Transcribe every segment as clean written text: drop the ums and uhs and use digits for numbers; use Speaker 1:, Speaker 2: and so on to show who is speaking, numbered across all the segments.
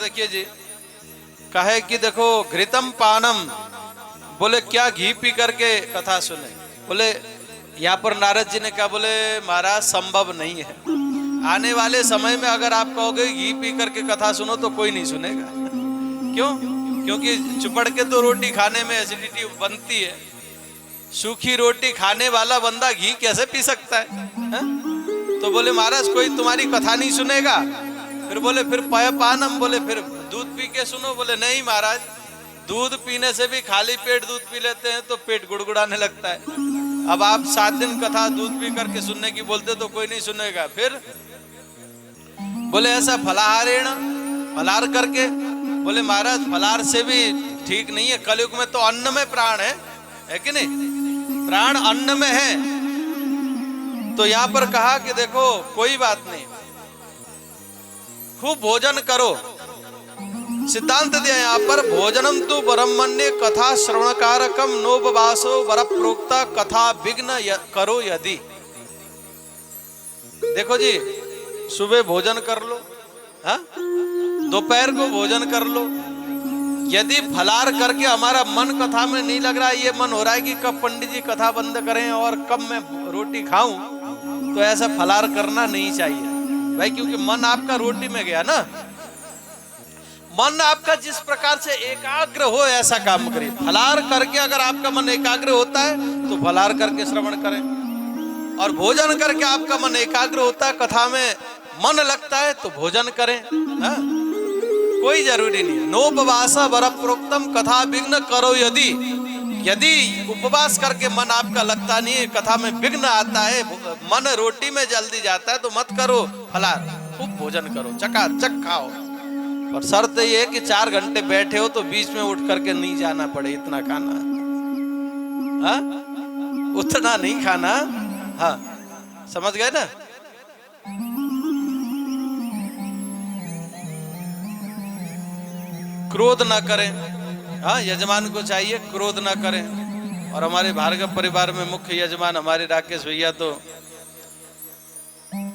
Speaker 1: देखिए जी, कहे कि देखो घृतम पानम, बोले क्या घी पी करके कथा सुने। बोले यहाँ पर नारद जी ने कहा, बोले महाराज संभव नहीं है, आने वाले समय में अगर आप कहोगे घी पी करके कथा सुनो तो कोई नहीं सुनेगा। क्यों? क्योंकि चुपड़ के तो रोटी खाने में एसिडिटी बनती है, सूखी रोटी खाने वाला बंदा घी कैसे पी सकता है? तो बोले महाराज कोई तुम्हारी कथा नहीं सुनेगा। फिर बोले फिर पय पानम, बोले फिर दूध पी के सुनो। बोले नहीं महाराज, दूध पीने से भी, खाली पेट दूध पी लेते हैं तो पेट गुड़गुड़ाने लगता है। अब आप 7 दिन कथा दूध पी करके सुनने की बोलते तो कोई नहीं सुनेगा। फिर बोले ऐसा फलाहारेण, फलाहार करके। बोले महाराज फलाहार से भी ठीक नहीं है, कलयुग में तो अन्न में प्राण है कि नहीं? प्राण अन्न में है। तो यहां पर कहा कि देखो कोई बात नहीं, खूब भोजन करो। सिद्धांत दिया यहां पर, भोजनम तो ब्रह्मण्य कथा श्रवणकारकम नोपवासो वर प्रोक्ता कथा विघ्न करो यदि। देखो जी, सुबह भोजन कर लो, हाँ, दोपहर को भोजन कर लो। यदि फलार करके हमारा मन कथा में नहीं लग रहा है, ये मन हो रहा है कि कब पंडित जी कथा बंद करें और कब मैं रोटी खाऊं, तो ऐसा फलार करना नहीं चाहिए भाई, क्योंकि मन आपका रोटी में गया ना। मन आपका जिस प्रकार से एकाग्र हो ऐसा काम करिए। फलार करके अगर आपका मन एकाग्र होता है तो फलार करके श्रवण करें, और भोजन करके आपका मन एकाग्र होता है, कथा में मन लगता है तो भोजन करें। हाँ? कोई जरूरी नहीं है। नोपवासा वर प्रोक्तम कथा विघ्न करो यदि। यदि उपवास करके मन आपका लगता नहीं है, कथा में विघ्न आता है, मन रोटी में जल्दी जाता है, तो मत करो फलार, खूब भोजन करो, चकाचक खाओ। और शर्त ये है कि 4 घंटे बैठे हो तो बीच में उठ करके नहीं जाना पड़े, इतना खाना। हाँ? उतना नहीं खाना। हाँ, समझ गए ना? क्रोध ना करें। हाँ, यजमान को चाहिए क्रोध ना करें। और हमारे भार्गव परिवार में मुख्य यजमान हमारे राकेश भैया, तो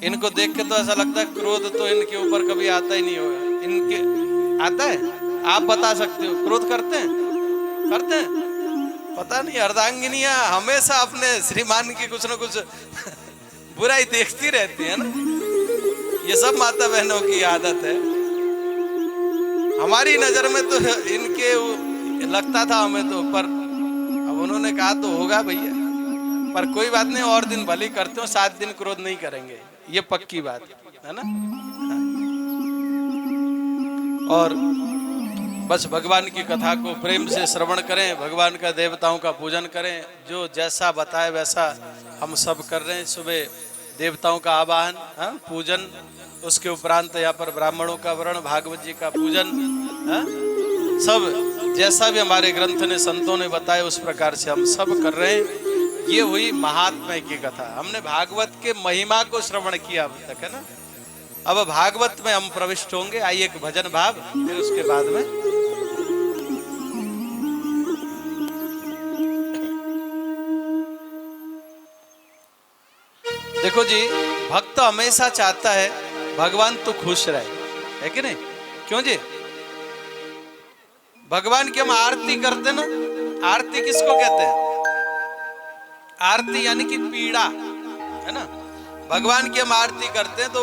Speaker 1: इनको देख के तो ऐसा लगता है क्रोध तो इनके ऊपर कभी आता ही नहीं होगा। इनके आता है? आप बता सकते हो क्रोध करते हैं? करते हैं? पता नहीं, अर्धांगिनियां हमेशा अपने श्रीमान की कुछ न कुछ बुराई देखती रहती है ना। ये सब माता बहनों की आदत है। हमारी नजर में तो इनके लगता था हमें तो, पर अब उन्होंने कहा तो होगा भैया। पर कोई बात नहीं, और दिन भली करते हो, 7 दिन क्रोध नहीं करेंगे, ये पक्की बात है ना। और बस भगवान की कथा को प्रेम से श्रवण करें, भगवान का देवताओं का पूजन करें। जो जैसा बताए वैसा हम सब कर रहे हैं। सुबह देवताओं का आवाहन, पूजन, उसके उपरांत यहाँ पर ब्राह्मणों का वर्ण, भागवत जी का पूजन, सब जैसा भी हमारे ग्रंथ ने, संतों ने बताया उस प्रकार से हम सब कर रहे हैं। ये हुई महात्म्य की कथा। हमने भागवत के महिमा को श्रवण किया अब तक, है ना। अब भागवत में हम प्रविष्ट होंगे। आइए एक भजन भाव, फिर उसके बाद में देखो जी, भक्त हमेशा चाहता है भगवान तो खुश रहे, है कि नहीं? क्यों जी? भगवान की हम आरती करते ना, आरती किसको कहते हैं? आरती यानी कि पीड़ा, है ना। भगवान की हम आरती करते हैं तो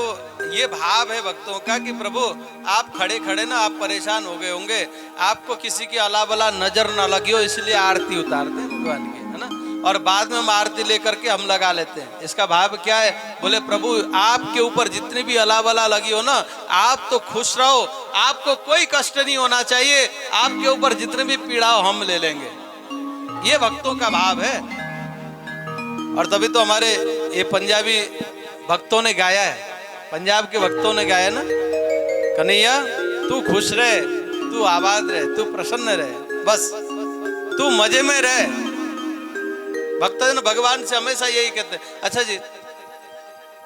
Speaker 1: ये भाव है भक्तों का कि प्रभु आप खड़े खड़े ना, आप परेशान हो गए होंगे, आपको किसी की अला बला नजर ना लगी हो, इसलिए आरती उतारते हैं भगवान की, है ना। और बाद में हम आरती लेकर के हम लगा लेते हैं। इसका भाव क्या है? बोले प्रभु आपके ऊपर जितनी भी अला बला लगी हो ना, आप तो खुश रहो, आपको कोई कष्ट नहीं होना चाहिए, आपके ऊपर जितनी भी पीड़ा हो हम ले लेंगे। ये भक्तों का भाव है। और तभी तो हमारे ये पंजाबी भक्तों ने गाया है, पंजाब के भक्तों ने गाया ना, कन्हैया तू खुश रहे, तू आबाद रहे, तू प्रसन्न रहे, बस तू मजे में रहे। भक्तजन भगवान से हमेशा यही कहते हैं। अच्छा जी,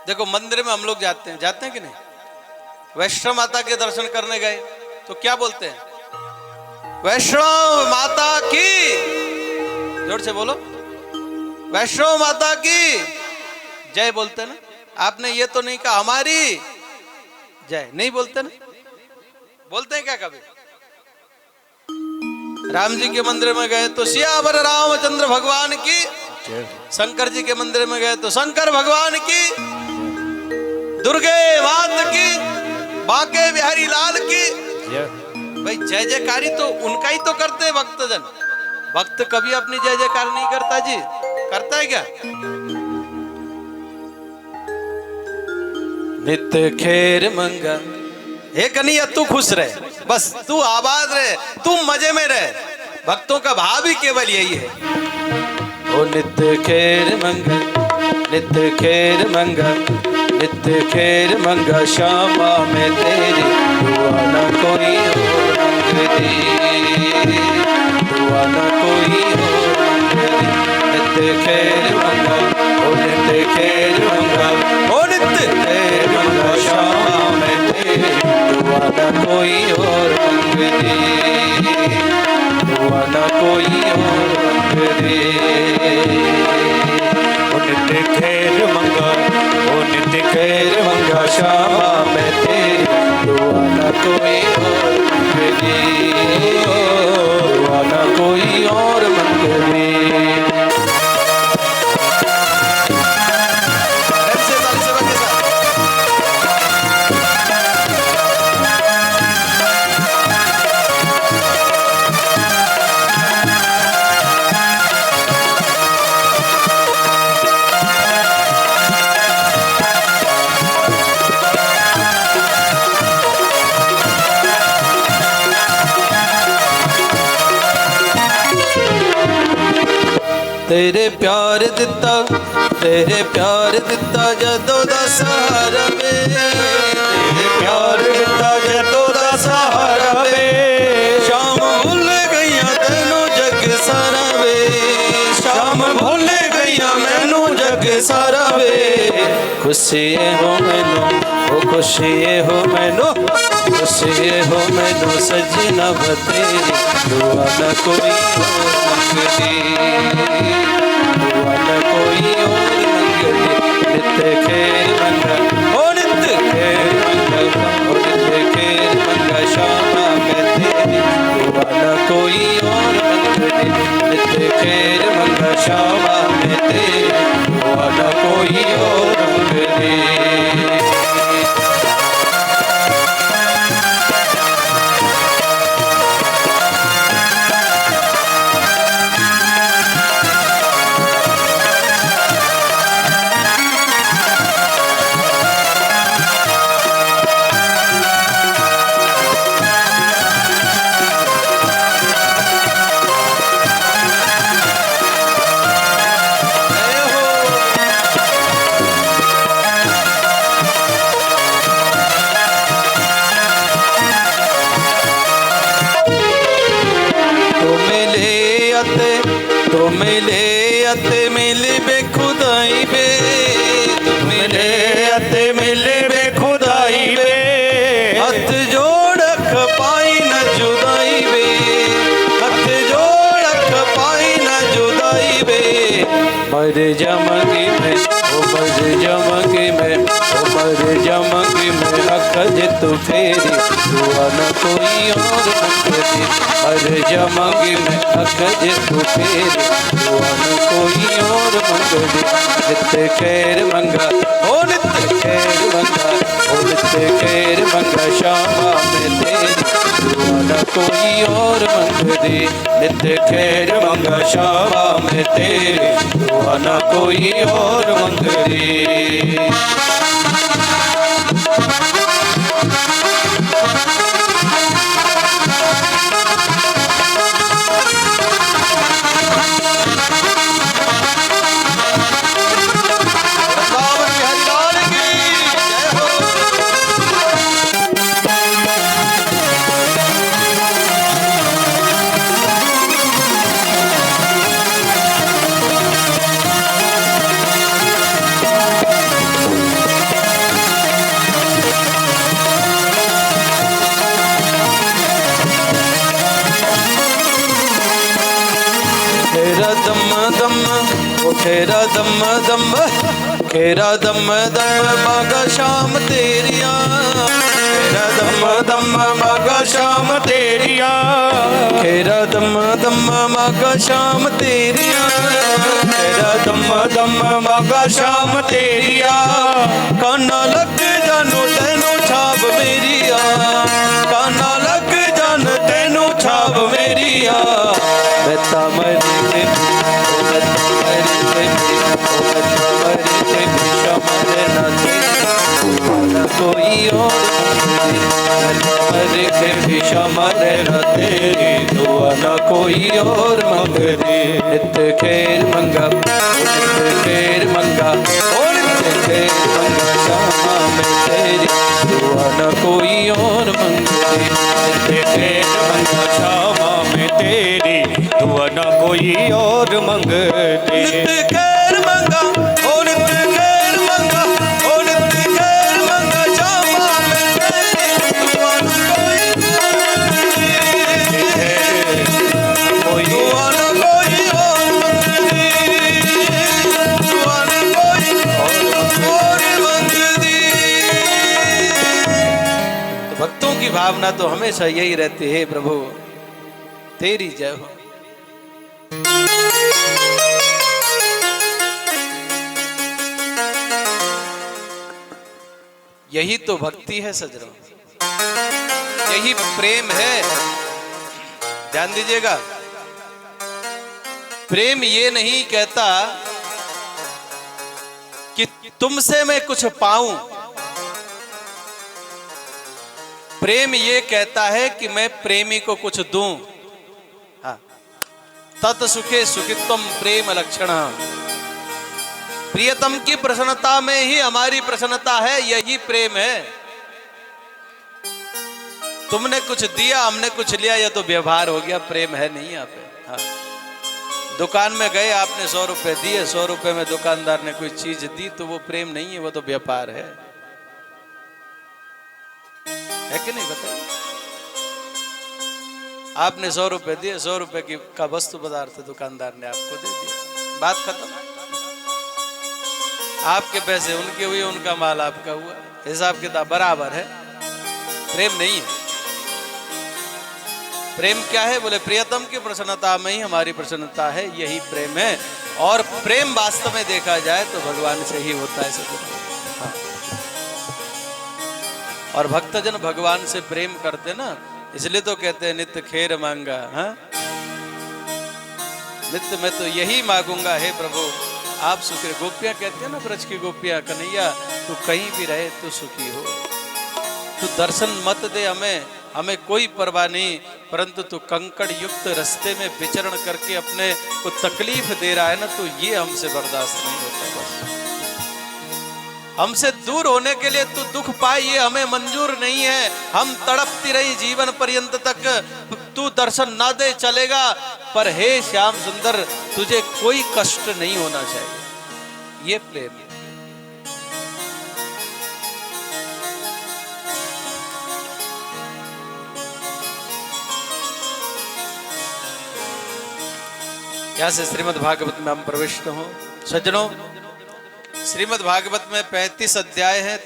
Speaker 1: देखो मंदिर में हम लोग जाते हैं कि नहीं? वैष्णो माता के दर्शन करने गए तो क्या बोलते हैं? वैष्णो माता की, जोर से बोलो, वैष्णो माता की जय बोलते ना। आपने ये तो नहीं कहा हमारी जय, नहीं बोलते ना। बोलते हैं क्या कभी? राम जी के मंदिर में गए तो सियावर रामचंद्र भगवान की, शंकर जी के मंदिर में गए तो शंकर भगवान की, दुर्गे मात की, बांके बिहारी लाल की। भाई जय जयकारी तो उनका ही तो करते हैं भक्तजन। भक्त कभी अपनी जय जयकार नहीं करता जी, करता है क्या? नित्य खेर मंगल, हे कन्हैया तू खुश रहे, बस तू आबाद रहे, तू मजे में रहे। भक्तों का भाव ही केवल यही है। ओ नित्य खेर मंगल, नित्य खेर मंगल, नित्य खेर मंगल, श्यामा में तेरी दुआ न कोई और मंगती, दुआ न कोई और मंगती। नित्य खेर मंगल, ओ नित्य खेर मंगल, ओ नित्य खेर मंगल, श्यामा में तेरी दुआ न कोई और मंगती, दुआ न कोई और मंगती। ओ नित्य खेर मंगल, ओ नित्य खेर मंगल, श्यामा में तेरी दुआ न कोई और मंगती, दुआ न कोई और मंगती। तेरे प्यार दिता, तेरे प्यार दिता जदों दा सहारा वे, तेरे प्यार दिता जदों दा सहारा वे। शाम भुल गईया तैनू जग सारा वे, शाम भुल गईया मैनू जग सारा वे। खुशी हो मैनू, ओ खुशी हो मैनू, खुशी हो मैनू सजना बतेरी, दुआ न कोई और मंगती, दुआ न कोई और मंगती। नित्य खेर मंगल, ओ नित्य खेर मंगल, ओ नित्य खेर मंगल, श्यामा में तेरी दुआ न कोई और मंगती। नित्य खेर मंगल, श्यामा में तेरी दुआ न कोई और मंगती। मिले अते मिले बेखुदाई बे, मिले अते मिले बेखुदाई बे। हथ जोड़ पाई न जुदाई बे, हथ जोड़ पाई न जुदाई बे। मर जमगी में, ओ मर जमगी में, ओ मर जमगी में अखज तू फेरी, दुआ न कोई और मंगती। मर जमगी में अखज तू फेरी, दुआ न कोई और मंगती। नित्य खेर मंगल, ओ नित्य खेर मंगल, ओ नित्य खेर मंगल, श्यामा में तेरी दुआ न कोई और मंगती। नित्य खेर मंगल, श्यामा में तेरी दुआ न कोई और मंगती। खेरा दम दम, खेरा दम दम बागा शाम तेरिया, खेरा दम दम मग शाम तेरिया, खेरा दम दम मग शाम तेरिया, खेरा दम दम मग शाम तेरिया, काना लग जानो तेनो छाप मेरिया, काना लग जान तेनो छाप मेरिया, बेता मरी ते कोई और मरे न तेरी दुआ न कोई और मंगती, नित खेर मंगा नित खेर मंगा नित खेर मंगा श्यामा में तेरी दुआ न कोई और मंगती, नित खेर मंगा श्यामा में तेरी दुआ न कोई और मंगती, नित खेर मंगा भावना तो हमेशा यही रहती है, प्रभु तेरी जय हो। यही तो भक्ति है सजनों, यही प्रेम है। ध्यान दीजिएगा, प्रेम ये नहीं कहता कि तुमसे मैं कुछ पाऊं, प्रेम ये कहता है कि मैं प्रेमी को कुछ दूं। हाँ, तत् सुखे सुखित्वम प्रेम लक्षण, प्रियतम की प्रसन्नता में ही हमारी प्रसन्नता है, यही प्रेम है। तुमने कुछ दिया, हमने कुछ लिया, यह तो व्यवहार हो गया, प्रेम है नहीं यहाँ पे। हाँ, दुकान में गए, आपने 100 रुपए दिए, 100 रुपए में दुकानदार ने कोई चीज दी, तो वो प्रेम नहीं है, वो तो व्यापार है कि नहीं? बताइए, आपने 100 रुपए दिए, 100 रुपए की का वस्तु पदार्थ दुकानदार ने आपको दे दिया, बात खत्म। आपके पैसे उनके हुए, उनका माल आपका हुआ, हिसाब किताब बराबर है। प्रेम नहीं है। प्रेम क्या है? बोले प्रियतम की प्रसन्नता में ही हमारी प्रसन्नता है, यही प्रेम है। और प्रेम वास्तव में देखा जाए तो भगवान से ही होता है सब। हाँ। और भक्तजन भगवान से प्रेम करते ना, इसलिए तो कहते हैं नित्य खेर मांगा। हाँ, नित्य मैं तो यही मांगूंगा, हे प्रभु आप सुखी। गोपियां कहते हैं ना, ब्रज की गोपियां, कन्हैया तू कहीं भी रहे तू सुखी हो, तू दर्शन मत दे हमें कोई परवाह नहीं, परंतु तू कंकड़ युक्त रास्ते में विचरण करके अपने को तकलीफ दे रहा है ना, तो ये हमसे बर्दाश्त नहीं होता। बस हमसे दूर होने के लिए तू दुख पाए, ये हमें मंजूर नहीं है। हम तड़पती रही जीवन पर्यंत तक, तू दर्शन ना दे चलेगा, पर हे श्याम सुंदर तुझे कोई कष्ट नहीं होना चाहिए। ये प्रेम है। यहां से श्रीमद् भागवत में हम प्रविष्ट हो सज्जनों। श्रीमद् भागवत में 35 अध्याय हैं,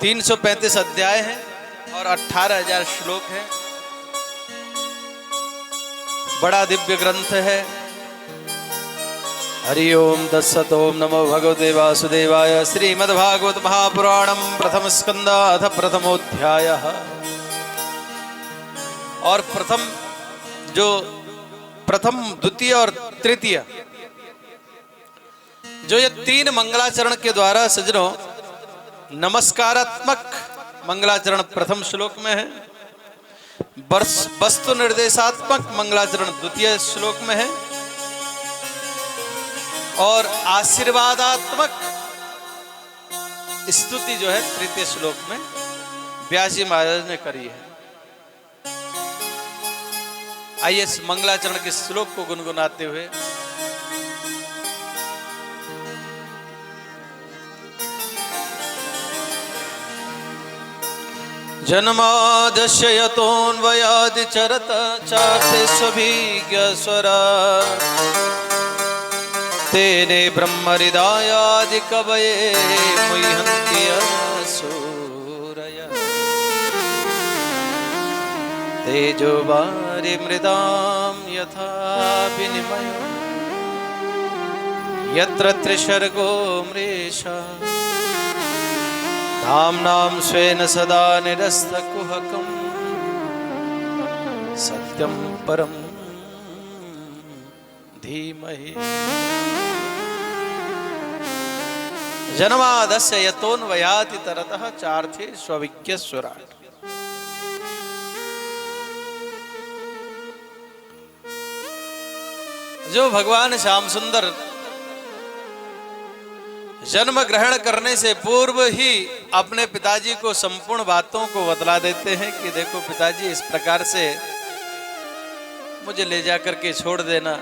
Speaker 1: 335 अध्याय हैं और 18,000 श्लोक हैं। बड़ा दिव्य ग्रंथ है। हरि ओम तत्सत्। ओम नमो भगवते वासुदेवाय। श्रीमद् भागवत महापुराणम प्रथम स्कंद अथ प्रथमोध्यायः। और प्रथम द्वितीय और तृतीय जो ये 3 मंगलाचरण के द्वारा सज्जनों, नमस्कारात्मक मंगलाचरण प्रथम श्लोक में है, वस्तु निर्देशात्मक मंगलाचरण द्वितीय श्लोक में है, और आशीर्वादात्मक स्तुति जो है तृतीय श्लोक में व्यास जी महाराज ने करी है। आइए इस मंगलाचरण के श्लोक को गुनगुनाते हुए जन्माद्यस्य यतोऽन्वयादि चरत चार्थे स्वभिज्ञ स्वरा तेने ब्रह्म हृदयादि कवये मुह्यन्ति असुरा। तेजो वारि मृदाम यथा विनिमयो यत्र त्रिसर्गो मृषा धाम्नां स्वेन सदा निरस्तकुहकं सत्यं परं धीमहि। जन्मादस्य यतोऽन्वयाति तरतः चार्थे स्वविज्ञस्वराट्। जो भगवान श्याम सुंदर जन्म ग्रहण करने से पूर्व ही अपने पिताजी को संपूर्ण बातों को बतला देते हैं कि देखो पिताजी, इस प्रकार से मुझे ले जाकर के छोड़ देना,